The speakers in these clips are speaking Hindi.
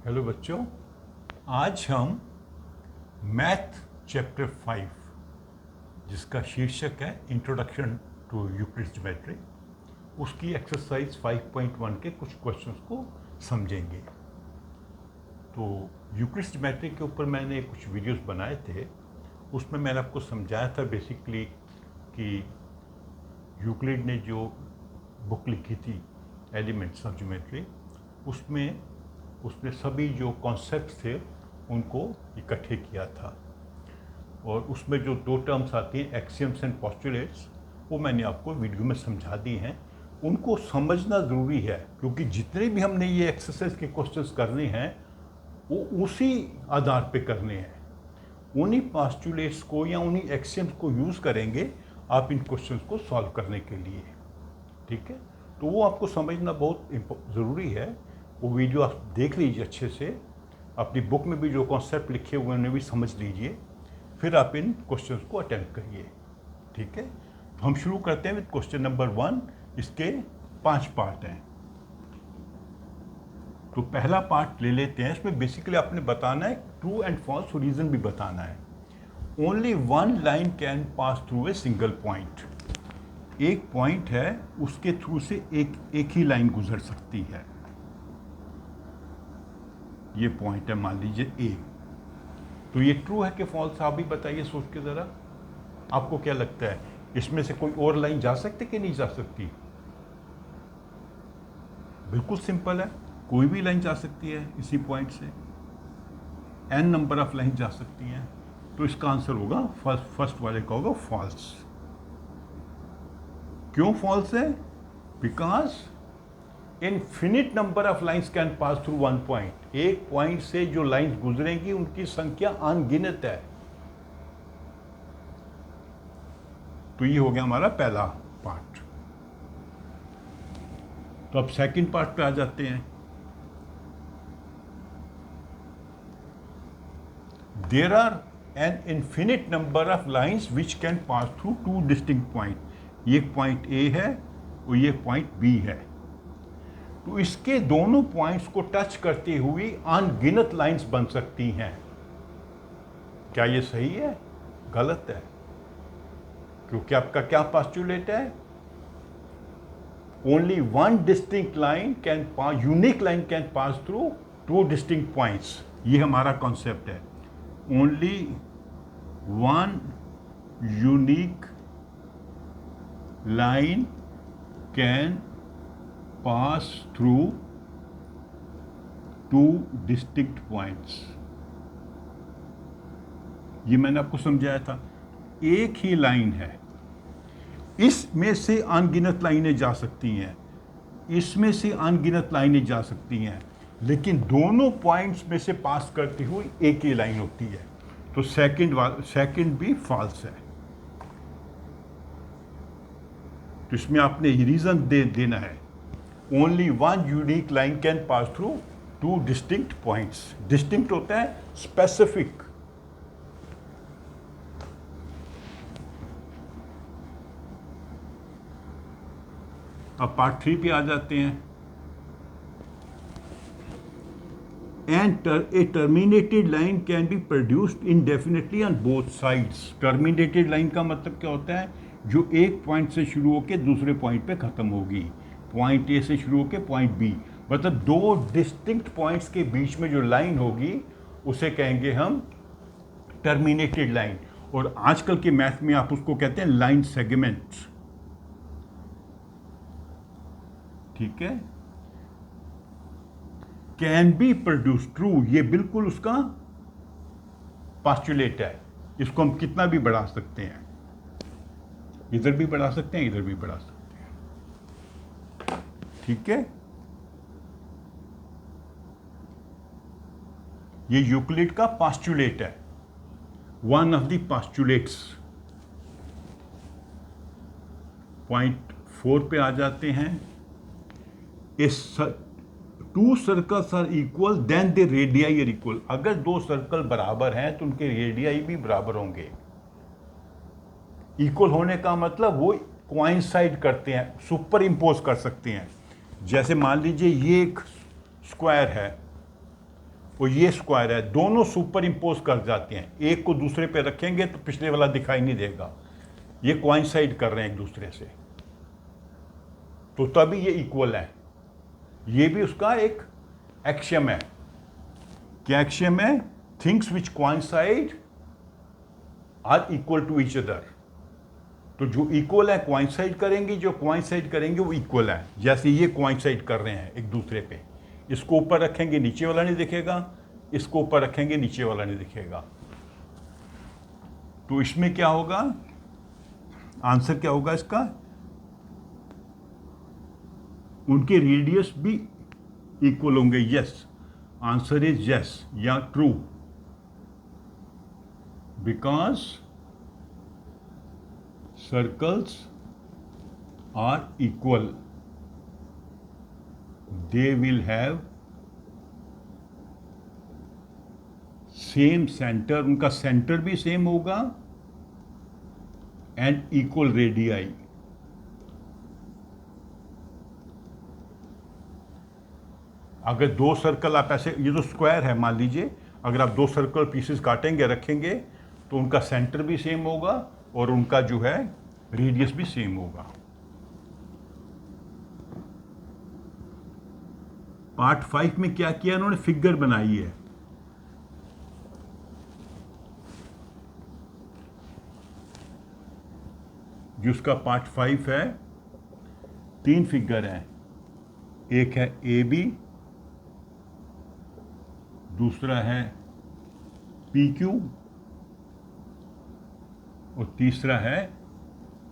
हेलो बच्चों, आज हम मैथ चैप्टर 5 जिसका शीर्षक है इंट्रोडक्शन टू यूक्लिड्स ज्योमेट्री, उसकी एक्सरसाइज 5.1 के कुछ क्वेश्चंस को समझेंगे। तो यूक्लिड्स ज्योमेट्री के ऊपर मैंने कुछ वीडियोस बनाए थे, उसमें मैंने आपको समझाया था बेसिकली कि यूक्लिड ने जो बुक लिखी थी एलिमेंट्स ऑफ ज्योमेट्री, उसने सभी जो कॉन्सेप्ट्स थे उनको इकट्ठे किया था। और उसमें जो दो टर्म्स आती हैं एक्सियम्स एंड पोस्टुलेट्स, वो मैंने आपको वीडियो में समझा दी हैं। उनको समझना ज़रूरी है क्योंकि जितने भी हमने ये एक्सरसाइज के क्वेश्चंस करने हैं वो उसी आधार पे करने हैं। उन्हीं पोस्टुलेट्स को या उन्हीं एक्सियम्स को यूज़ करेंगे आप इन क्वेश्चंस को सॉल्व करने के लिए। ठीक है, तो वो आपको समझना बहुत ज़रूरी है। वो वीडियो आप देख लीजिए अच्छे से, अपनी बुक में भी जो कॉन्सेप्ट लिखे हुए हैं उन्हें भी समझ लीजिए, फिर आप इन क्वेश्चंस को अटेम्प्ट करिए। ठीक है, तो हम शुरू करते हैं विद क्वेश्चन नंबर 1। इसके 5 पार्ट हैं। तो पहला पार्ट ले लेते हैं। इसमें बेसिकली आपने बताना है ट्रू एंड फॉल्स रीजन भी बताना है। Only one line can pass through a single point. एक पॉइंट है, उसके थ्रू से एक ही लाइन गुजर सकती है। ये पॉइंट है, मान लीजिए ए। तो ये ट्रू है कि फॉल्स, आप भी बताइए सोच के ज़रा। आपको क्या लगता है, इसमें से कोई और लाइन जा सकती कि नहीं जा सकती? बिल्कुल सिंपल है, कोई भी लाइन जा सकती है इसी पॉइंट से। n नंबर ऑफ लाइन जा सकती हैं। तो इसका आंसर होगा फर्स्ट वाले का होगा फॉल्स। क्यों फॉल्स है? Because infinite number of lines can pass through one point. एक पॉइंट से जो लाइन्स गुजरेंगी उनकी संख्या अनगिनत है। तो ये हो गया हमारा पहला पार्ट। तो अब सेकंड पार्ट पे आ जाते हैं। There are an infinite number of lines which can pass through two distinct point. ये पॉइंट ए है और ये पॉइंट बी है। तो इसके दोनों पॉइंट्स को टच करते हुए अनगिनत लाइंस बन सकती हैं। क्या ये सही है? गलत है, क्योंकि आपका क्या पोस्टुलेट है? Only one distinct line can pass, unique line can pass through two distinct points. ये हमारा कॉन्सेप्ट है। Only one unique line can pass through two distinct points. ये मैंने आपको समझाया था। एक ही लाइन है, इसमें से अनगिनत लाइनें जा सकती हैं, इसमें से अनगिनत लाइनें जा सकती हैं, लेकिन दोनों पॉइंट्स में से पास करती हुई एक ही लाइन होती है। तो सेकंड भी फॉल्स है। तो इसमें आपने रीजन देना है। Only one unique line can pass through two distinct points. Distinct होता है स्पेसिफिक। अब पार्ट 3 पे आ जाते हैं। And A terminated line can be produced indefinitely on both sides. Terminated line का मतलब क्या होता है? जो एक पॉइंट से शुरू होकर दूसरे पॉइंट पे खत्म होगी। पॉइंट ए से शुरू होकर पॉइंट बी, मतलब दो डिस्टिंक्ट पॉइंट्स के बीच में जो लाइन होगी उसे कहेंगे हम टर्मिनेटेड लाइन। और आजकल के मैथ में आप उसको कहते हैं लाइन सेगमेंट। ठीक है, कैन बी प्रोड्यूस, ट्रू, ये बिल्कुल उसका पोस्टुलेट है। इसको हम कितना भी बढ़ा सकते हैं, इधर भी बढ़ा सकते हैं, इधर भी बढ़ा सकते हैं। ठीक है, ये यूक्लिड का पोस्टुलेट है, one of the postulates. Point 4 पे आ जाते हैं। Two circles are equal then the radii are equal. अगर दो सर्कल बराबर हैं तो उनके रेडियाई भी बराबर होंगे। इक्वल होने का मतलब वो कोइंसाइड करते हैं, सुपर इम्पोज कर सकते हैं। जैसे मान लीजिए ये एक स्क्वायर है और ये स्क्वायर है, दोनों सुपर इम्पोज कर जाते हैं, एक को दूसरे पे रखेंगे तो पिछले वाला दिखाई नहीं देगा, ये कोइंसाइड कर रहे हैं एक दूसरे से, तो तभी ये इक्वल है। ये भी उसका एक एक्सियम है। क्या एक्सियम है? Things which coincide are equal to each other. तो जो इक्वल है कोइंसाइड करेंगे, जो कोइंसाइड करेंगे वो इक्वल है। जैसे ये कोइंसाइड कर रहे हैं एक दूसरे पे, इसको ऊपर रखेंगे नीचे वाला नहीं दिखेगा, इसको ऊपर रखेंगे नीचे वाला नहीं दिखेगा। तो इसमें क्या होगा, आंसर क्या होगा इसका? उनके रेडियस भी इक्वल होंगे। यस, आंसर इज यस या true, because circles are equal, they will have same center, उनका सेंटर भी सेम होगा एंड इक्वल रेडियाई। अगर दो सर्कल आप ऐसे, ये तो स्क्वायर है मान लीजिए, अगर आप दो सर्कल पीसेस काटेंगे रखेंगे तो उनका सेंटर भी सेम होगा और उनका जो है रेडियस भी सेम होगा। पार्ट 5 में क्या किया इन्होंने? फिगर बनाई है। जिसका पार्ट 5 है, 3 फिगर हैं। एक है ए बी, दूसरा है पी क्यू और तीसरा है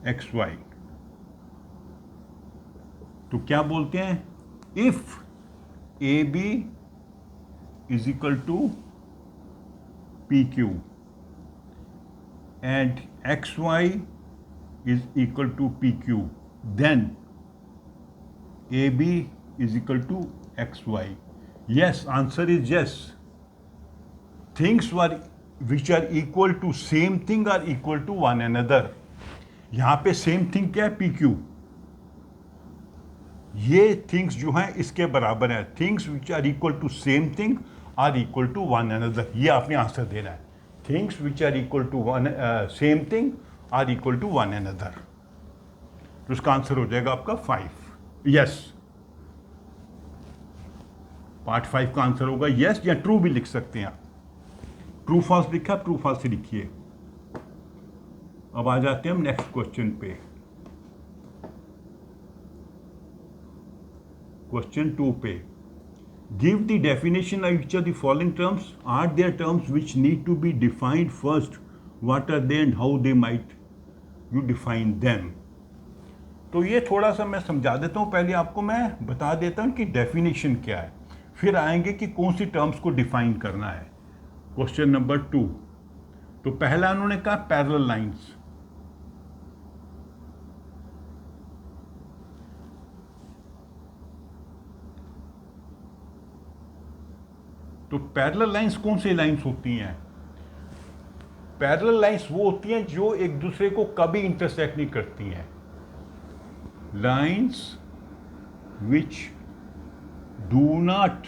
एक्स वाई। तो क्या बोलते हैं? If A B is equal to P Q and X Y is equal to P Q, then A B is equal to X Y. Yes, answer is yes. Things which are equal to same thing are equal to one another। यहां पे सेम थिंग क्या है? P Q. ये थिंग्स जो हैं इसके बराबर है। Things which are equal to same thing are equal to one another. ये आपने आंसर देना है। Things which are equal to one same thing are equal to one another. तो उसका आंसर हो जाएगा आपका 5। यस, पार्ट 5 का आंसर होगा यस या ट्रू भी लिख सकते हैं आप। ट्रू फॉल्स लिखा, ट्रू फॉल्स से लिखिए। अब आ जाते हैं हम नेक्स्ट क्वेश्चन पे। क्वेश्चन 2 पे, give the definition of each of the following terms. Are there terms which need to be defined first? What are they and how they might you define them? तो ये थोड़ा सा मैं समझा देता हूँ। पहले आपको मैं बता देता हूँ कि डेफिनेशन क्या है, फिर आएंगे कि कौन सी टर्म्स को डिफाइन करना है। क्वेश्चन नंबर 2, तो पहला उन्होंने कहा पैरेलल लाइंस। तो पैरेलल लाइंस कौन सी लाइंस होती हैं? पैरेलल लाइंस वो होती हैं जो एक दूसरे को कभी इंटरसेक्ट नहीं करती हैं। Lines which do not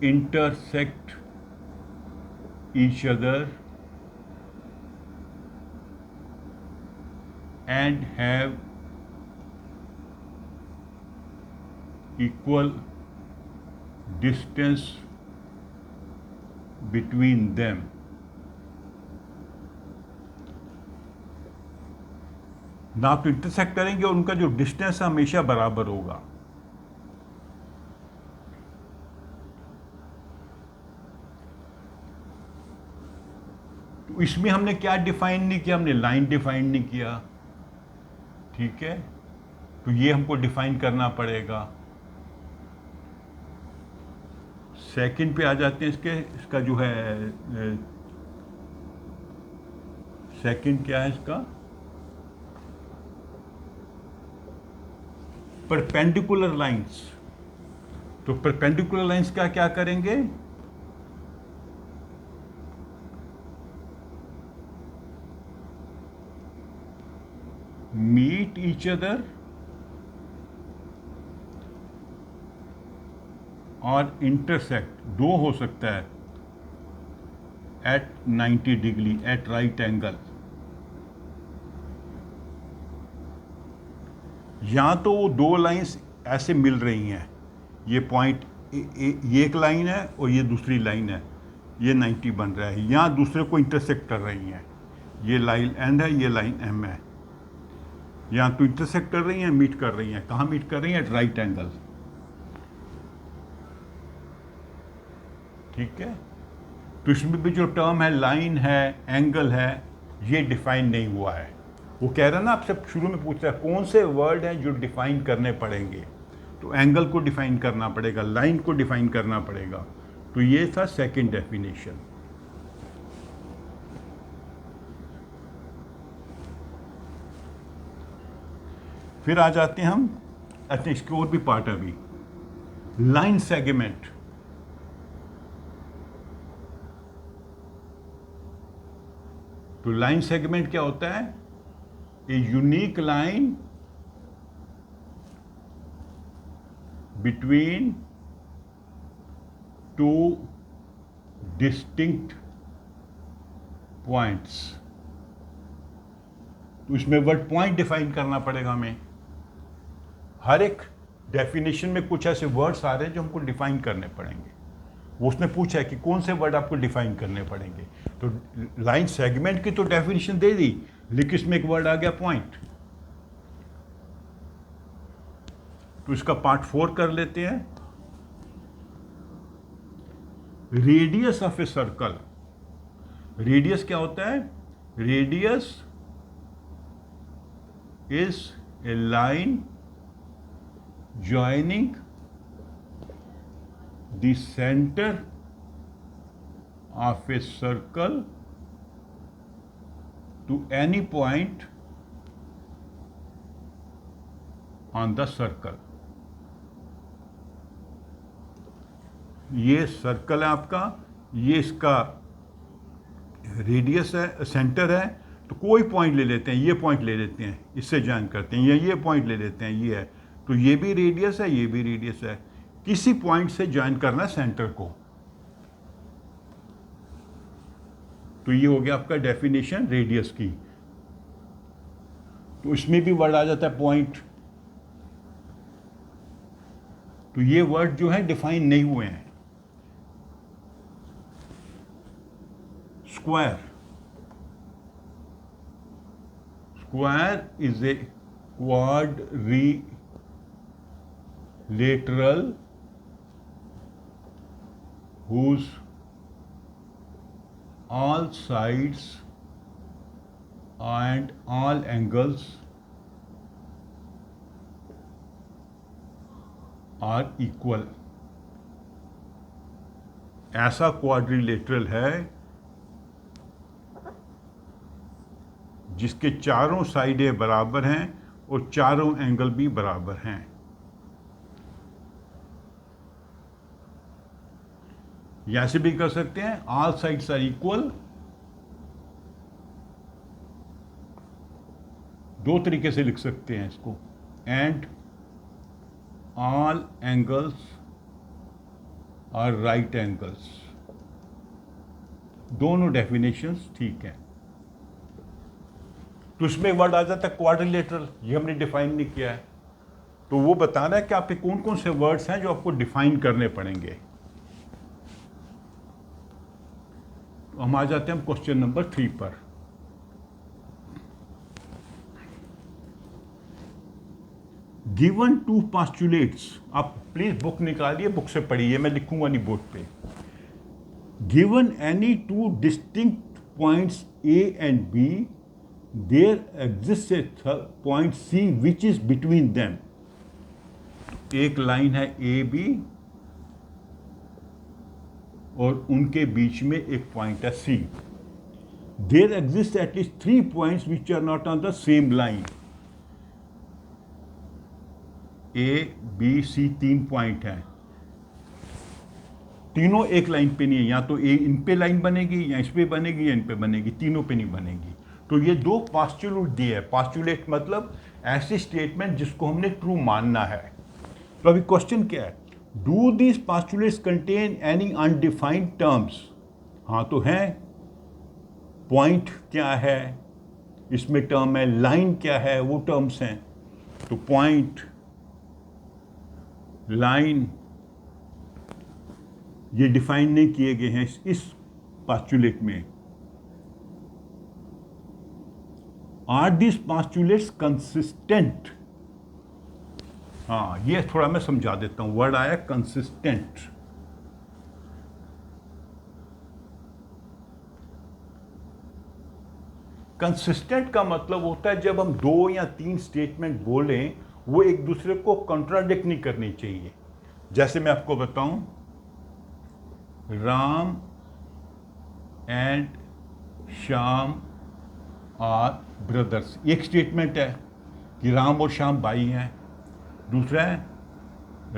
intersect each other and have equal distance between them। ना तो इंटरसेक्ट करेंगे और उनका जो डिस्टेंस हमेशा बराबर होगा। इसमें हमने क्या डिफाइन नहीं किया? हमने लाइन डिफाइन नहीं किया। ठीक है, तो ये हमको डिफाइन करना पड़ेगा। सेकंड पे आ जाते हैं इसका जो है सेकंड क्या है इसका? Perpendicular lines. तो परपेंडिकुलर लाइंस का क्या करेंगे? meet each other और इंटरसेक्ट दो हो सकता है at 90 degree at right angle. या तो वो दो लाइंस ऐसे मिल रही हैं, ये पॉइंट ये एक लाइन है और ये दूसरी लाइन है, ये 90 बन रहा है, या दूसरे को इंटरसेक्ट कर रही हैं, ये लाइन एंड है, ये लाइन एम है, या तो इंटरसेक्ट कर रही हैं, मीट कर रही हैं। कहाँ मीट कर रही हैं? At right angle. ठीक है, तो इसमें भी जो टर्म है, लाइन है, एंगल है, ये डिफाइन नहीं हुआ है। वो कह रहा है ना, आपसे शुरू में पूछ रहा है कौन से वर्ड हैं जो डिफाइन करने पड़ेंगे, तो एंगल को डिफाइन करना पड़ेगा, लाइन को डिफाइन करना पड़ेगा। तो ये था सेकंड डेफिनेशन। फिर आ जाते हैं हम, अच्छा इसके और भी पार्ट है अभी, लाइन सेगमेंट। तो लाइन सेगमेंट क्या होता है? A unique line between two distinct points. तो इसमें वर्ड पॉइंट डिफाइन करना पड़ेगा हमें। हर एक डेफिनेशन में कुछ ऐसे वर्ड्स आ रहे हैं जो हमको डिफाइन करने पड़ेंगे। वो उसने पूछा है कि कौन से वर्ड आपको डिफाइन करने पड़ेंगे। तो लाइन सेगमेंट की तो डेफिनेशन दे दी, लेकिन इसमें एक वर्ड आ गया पॉइंट। तो इसका पार्ट 4 कर लेते हैं। Radius of a circle. Radius क्या होता है? Radius is a line joining the center of a circle to any point on the circle। ये सर्कल है आपका, ये इसका रेडियस है, सेंटर है। तो कोई पॉइंट ले लेते हैं, ये पॉइंट ले लेते हैं, इससे ज्वाइन करते हैं, या ये पॉइंट ले लेते हैं, ये है। तो ये भी रेडियस है, ये भी रेडियस है। किसी पॉइंट से ज्वाइन करना है सेंटर को। तो ये हो गया आपका डेफिनेशन रेडियस की। तो इसमें भी वर्ड आ जाता है पॉइंट। तो ये वर्ड जो है डिफाइन नहीं हुए हैं। Square. Square is a quadrilateral whose all sides and all angles are equal। ऐसा क्वाड्रिलेटरल है जिसके चारों साइडें बराबर हैं और चारों एंगल भी बराबर हैं। या ऐसे भी कर सकते हैं, ऑल साइड्स आर इक्वल। दो तरीके से लिख सकते हैं इसको, and all angles are right angles. दोनों डेफिनेशंस ठीक हैं। तो इसमें वर्ड आ जाता है क्वाड्रिलेटरल, ये हमने डिफाइन नहीं किया है। तो वो बताना है कि आपके कौन कौन से वर्ड्स हैं जो आपको डिफाइन करने पड़ेंगे। तो हम आ जाते हैं क्वेश्चन नंबर 3 पर। Given two postulates. आप प्लीज बुक निकालिए, बुक से पढ़िए, मैं लिखूंगा नहीं बोर्ड पे। Given any two distinct points A and B, there exist a point C which is between them. एक लाइन है ए बी और उनके बीच में एक पॉइंट है सी। देयर एग्जिस्ट एटलीस्ट 3 points which are not on the same line. A B C 3 point हैं, तीनों एक लाइन पे नहीं है। या तो ए इन पे लाइन बनेगी, या इस पे बनेगी, या इन पे बनेगी, तीनों पे नहीं बनेगी। तो ये दो पोस्टुलेट दिए है। पोस्टुलेट मतलब ऐसी स्टेटमेंट जिसको हमने ट्रू मानना है। तो अभी क्वेश्चन क्या है? Do this postulates contain any undefined terms? हाँ तो हैं। पॉइंट क्या है, इसमें टर्म है। लाइन क्या है, वो टर्म्स हैं। तो पॉइंट, लाइन ये डिफाइन नहीं किए गए हैं इस postulate में। Are this postulates consistent? हाँ, ये थोड़ा मैं समझा देता हूं। वर्ड आया कंसिस्टेंट। कंसिस्टेंट का मतलब होता है जब हम 2 या 3 स्टेटमेंट बोलें, वो एक दूसरे को कॉन्ट्राडिक्ट नहीं करनी चाहिए। जैसे मैं आपको बताऊं, Ram and Shyam are brothers, एक स्टेटमेंट है कि राम और श्याम भाई हैं। दूसरा है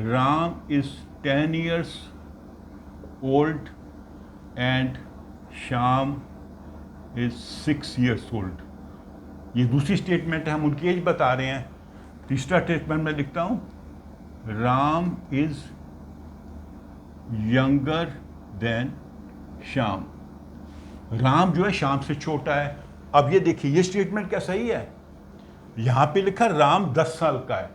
Ram is 10 years old and Shyam is 6 years old. ये दूसरी स्टेटमेंट है, हम उनकी एज बता रहे हैं। तीसरा स्टेटमेंट में लिखता हूं Ram is younger than Shyam. Ram जो है श्याम से छोटा है। अब ये देखिए, ये स्टेटमेंट क्या सही है? यहां पे लिखा राम 10 साल का है,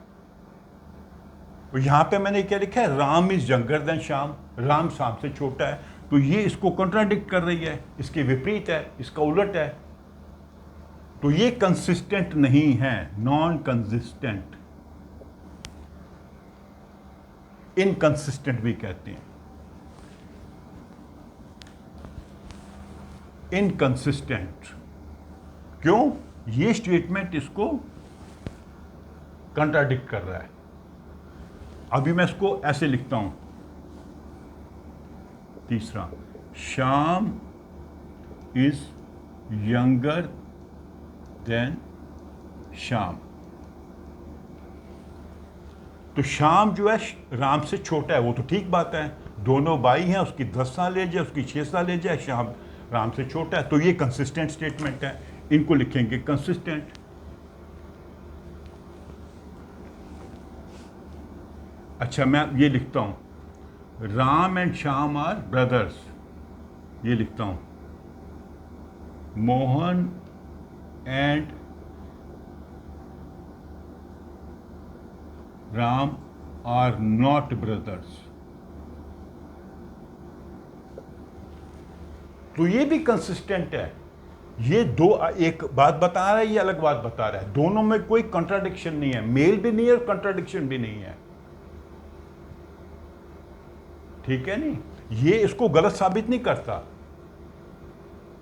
और यहां पे मैंने क्या लिखा है? Ram is younger than Shyam. Ram Shyam से छोटा है, तो ये इसको कॉन्ट्राडिक्ट कर रही है, इसके विपरीत है, इसका उलट है। तो ये कंसिस्टेंट नहीं है, नॉन कंसिस्टेंट, इनकंसिस्टेंट भी कहते हैं। इनकंसिस्टेंट क्यों? ये स्टेटमेंट इसको कंट्राडिक्ट कर रहा है। अभी मैं इसको ऐसे लिखता हूं। तीसरा, Shyam is younger than Shyam. तो श्याम जो है राम से छोटा है, वो तो ठीक बात है, दोनों भाई हैं। उसकी 10 साल एज है, उसकी 6 साल एज है। श्याम राम से छोटा है, तो ये कंसिस्टेंट स्टेटमेंट है। इनको लिखेंगे कंसिस्टेंट। अच्छा, मैं ये लिखता हूं Ram and Shyam are brothers. ये लिखता हूं Mohan and Ram are not brothers. तो ये भी कंसिस्टेंट है। ये दो एक बात बता रहा है, ये अलग बात बता रहा है। दोनों में कोई कंट्राडिक्शन नहीं है, मेल भी नहीं है और कंट्राडिक्शन भी नहीं है। ठीक है नहीं? ये इसको गलत साबित नहीं करता।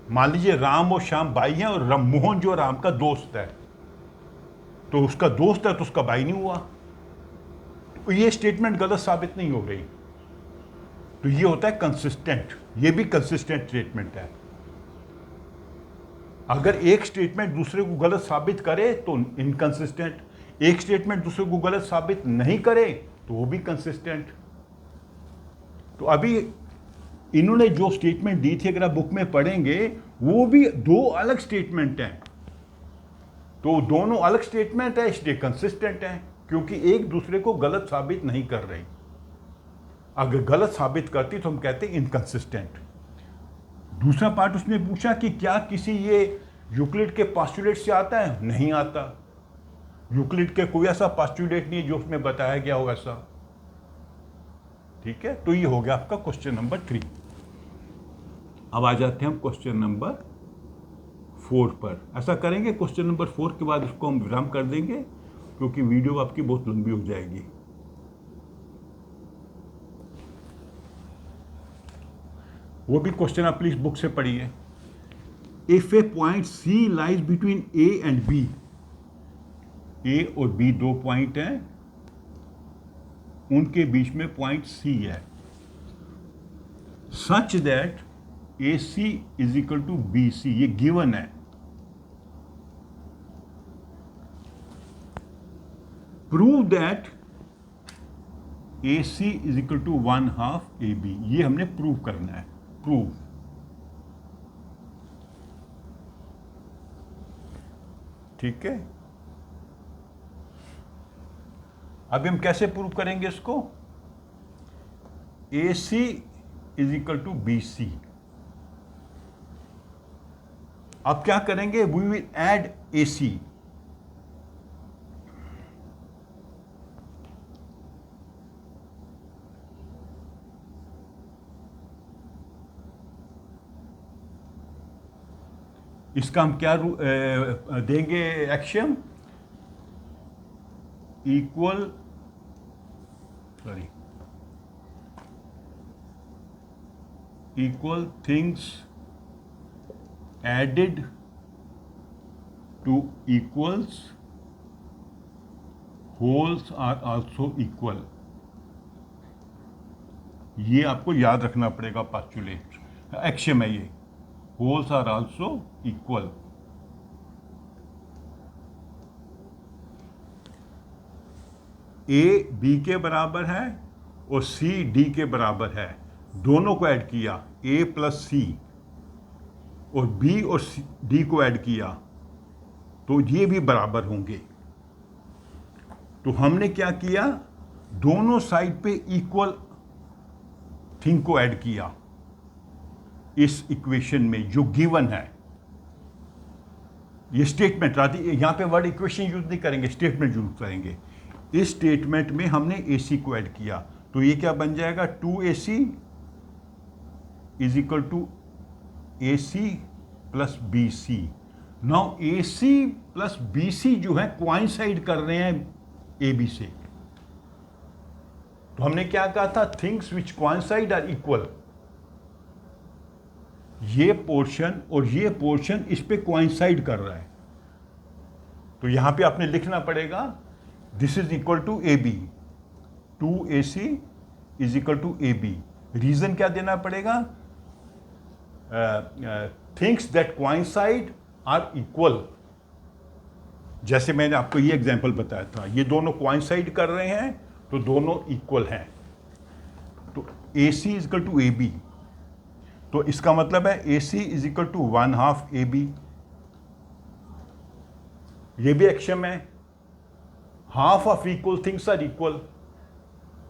मान लीजिए राम और श्याम भाई हैं, और मोहन जो राम का दोस्त है, तो उसका दोस्त है तो उसका भाई नहीं हुआ, तो ये स्टेटमेंट गलत साबित नहीं हो गई। तो ये होता है कंसिस्टेंट। ये भी कंसिस्टेंट स्टेटमेंट है। अगर एक स्टेटमेंट दूसरे को गलत साबित करे तो इनकंसिस्टेंट, एक स्टेटमेंट दूसरे को गलत साबित नहीं करे तो वो भी कंसिस्टेंट। तो अभी इन्होंने जो स्टेटमेंट दी थी, अगर आप बुक में पढ़ेंगे, वो भी 2 अलग स्टेटमेंट हैं। तो दोनों अलग स्टेटमेंट है, इसलिए कंसिस्टेंट है, क्योंकि एक दूसरे को गलत साबित नहीं कर रही। अगर गलत साबित करती तो हम कहते हैं इनकंसिस्टेंट। दूसरा पार्ट उसने पूछा कि क्या किसी ये यूक्लिड के पोस्टुलेट से आता है? नहीं आता। यूक्लिड के कोई ऐसा पोस्टुलेट नहीं है जो उसमें बताया गया हो ऐसा। ठीक है, तो ये हो गया आपका क्वेश्चन नंबर 3। अब आ जाते हैं हम क्वेश्चन नंबर 4 पर। ऐसा करेंगे, क्वेश्चन नंबर 4 के बाद इसको हम विराम कर देंगे, क्योंकि वीडियो आपकी बहुत लंबी हो जाएगी। वो भी क्वेश्चन आप प्लीज बुक से पढ़िए। If a point C lies between A and B, A और बी 2 पॉइंट हैं, उनके बीच में पॉइंट सी है, such that A C is equal to B C, ये गिवन है। Prove that A C is equal to 1/2 A B, ये हमने प्रूव करना है। प्रूव, ठीक है। अभी हम कैसे प्रूव करेंगे इसको? AC is equal to BC। अब क्या करेंगे, वी विल ऐड AC। इसका हम क्या देंगे axiom, equal things added to equals wholes are also equal. ये आपको याद रखना पड़ेगा, पास्चुलेट एक्शन है ये, wholes are also equal. A B के बराबर है और C D के बराबर है, दोनों को ऐड किया, A प्लस C, और B और D को ऐड किया तो ये भी बराबर होंगे। तो हमने क्या किया, दोनों साइड पे इक्वल थिंग को ऐड किया इस इक्वेशन में जो गिवन है। ये स्टेटमेंट, यहां पे वर्ड इक्वेशन यूज नहीं करेंगे, स्टेटमेंट यूज करेंगे। इस स्टेटमेंट में हमने AC को ऐड किया, तो ये क्या बन जाएगा, 2AC is equal to AC plus BC। Now AC plus BC जो है कोइंसाइड कर रहे हैं AB से। तो हमने क्या कहा था, things which coincide are equal. ये पोर्शन और ये पोर्शन इस पे कोइंसाइड कर रहा है, तो यहां पे आपने लिखना पड़ेगा this is equal to AB, 2AC is equal to AB। Reason क्या देना पड़ेगा, things that coincide are equal. जैसे मैंने आपको ये एग्जांपल बताया था, ये दोनों कोइंसाइड कर रहे हैं तो दोनों इक्वल हैं, तो AC is equal to AB। तो इसका मतलब है AC is equal to 1/2 AB। ये भी एक्शन है, half of equal things are equal.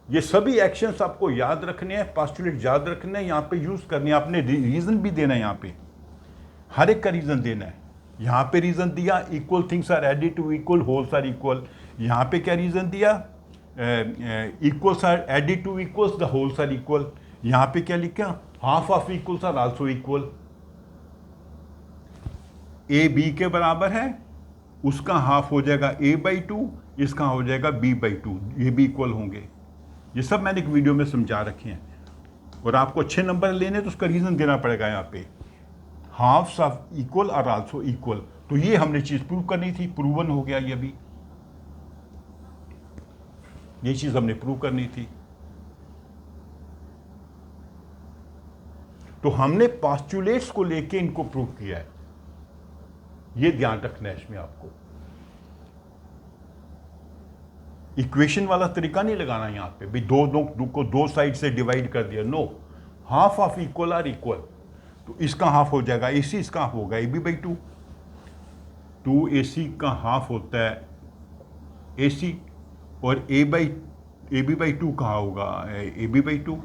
ये सभी एक्शंस आपको याद रखने हैं, पास्टुलेट याद रखने हैं, यहाँ पे यूज करने हैं। आपने रीजन भी देना है, यहाँ पे हर एक का रीजन देना है। यहाँ पे रीजन दिया, equal things are added to equal wholes are equal. यहाँ पे क्या रीजन दिया, equals are added to equals the wholes are equal. यहाँ पे क्या लिखा, half of equals are also equal. A B के बराबर है, उसका हाफ हो जाएगा A/2, इसका हो जाएगा B/2, ये भी इक्वल होंगे। ये सब मैंने एक वीडियो में समझा रखे हैं, और आपको अच्छे नंबर लेने तो उसका रीजन देना पड़ेगा। यहाँ पे halves of equal are also equal, तो ये हमने चीज प्रूव करनी थी, प्रूवन हो गया। ये भी ये चीज हमने प्रूव करनी थी। तो हमने पास्टुलेट्स को लेके इनको प्रूव किया है, ये ध्यान रखना है इसमें आपको। इक्वेशन वाला तरीका नहीं लगाना यहाँ पे भी दो साइड से डिवाइड कर दिया, no. Half of equal are equal, तो इसका हाफ हो जाएगा AC, इसका हाफ होगा AB/2। 2AC का हाफ होता है AC, और AB/2 कहाँ होगा, AB/2।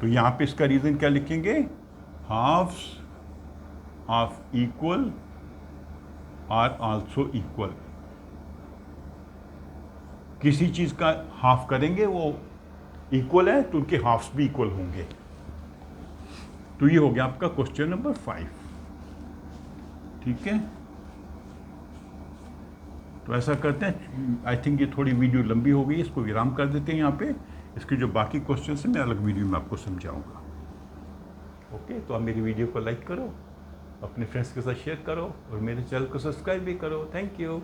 तो यहां पे इसका रीजन क्या लिखेंगे, halves of equal are also equal. किसी चीज का हाफ करेंगे वो इक्वल है तो उनके हाफ्स भी इक्वल होंगे। तो ये हो गया आपका क्वेश्चन नंबर 5। ठीक है, तो ऐसा करते हैं, आई थिंक ये थोड़ी वीडियो लंबी हो गई, इसको विराम कर देते हैं यहाँ पे। इसके जो बाकी क्वेश्चन है मैं अलग वीडियो में आपको समझाऊंगा। ओके, तो आप मेरी वीडियो को लाइक करो, अपने फ्रेंड्स के साथ शेयर करो, और मेरे चैनल को सब्सक्राइब भी करो। Thank you.